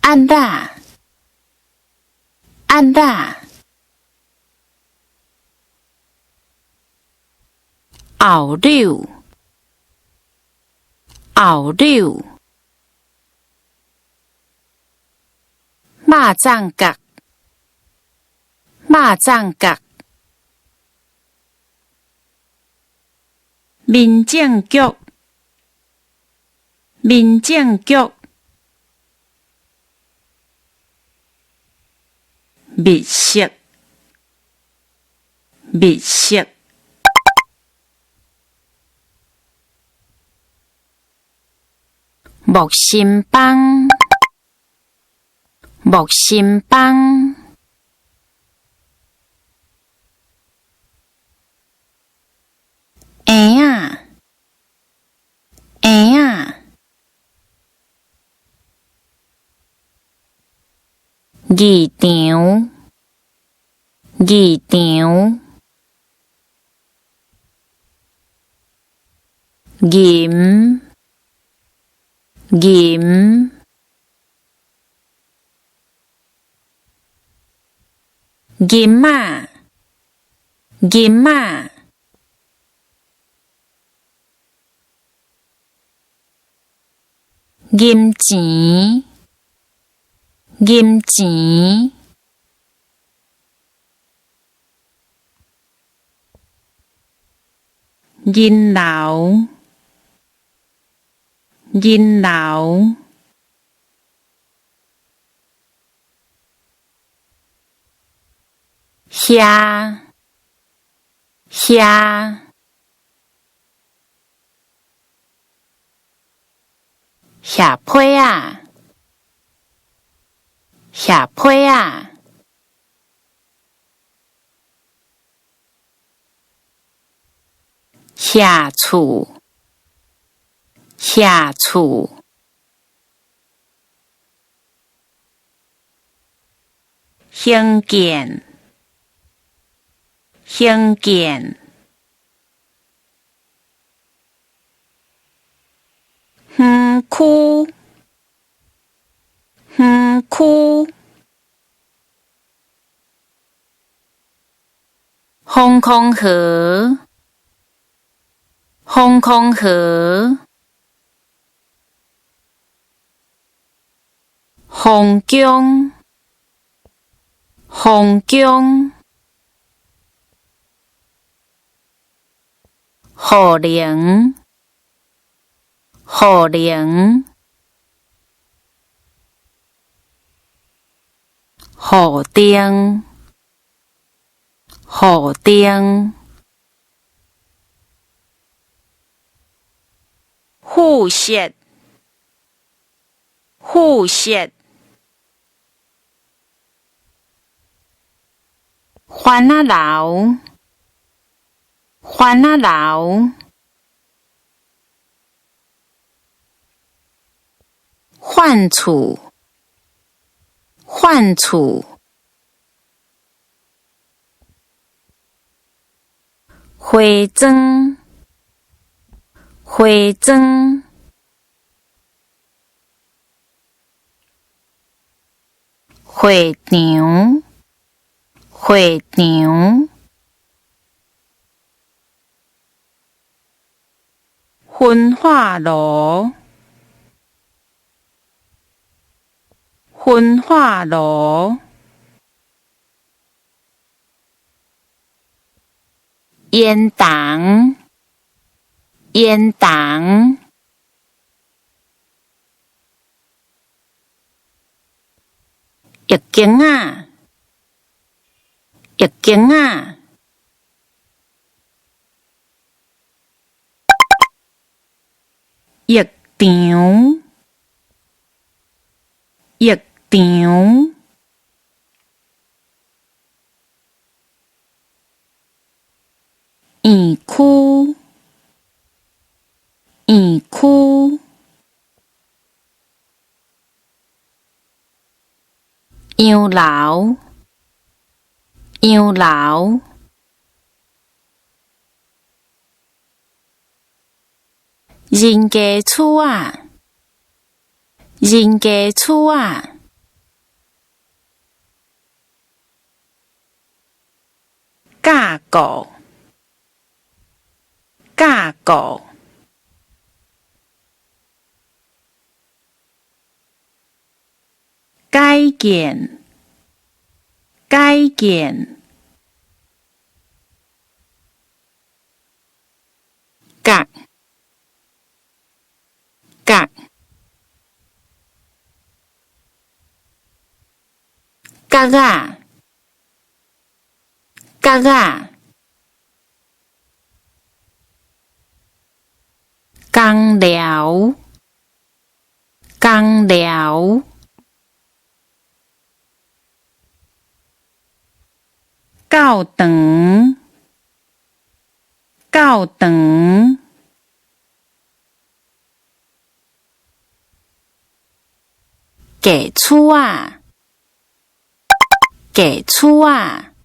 安大，安大，后柳，后柳，肉粽角，肉粽角，民政局，民政局，密室，密室，木心帮，木心帮，婴仔，婴仔，议场，议场，银，银，银仔，银仔，银钱，银钱，银楼，银楼，虾，虾，虾皮啊，虾皮啊，下厝，下厝，兴建，兴建，园区，园区，风空河，风空河，凤江，凤江，河陵，河陵，河丁，河丁，复习，复习，番仔楼，番仔楼，换厝，换厝，花庄，花庄，会场，会场，分化炉，分化炉，烟筒，烟筒，浴巾仔，浴巾仔，浴场，浴场，园区，园区，洋楼，洋楼，人家厝仔，人家厝仔，架构，架构。改建，改建。角，角。角仔，角仔。工寮，工寮。教堂，教堂。价厝仔，价厝仔。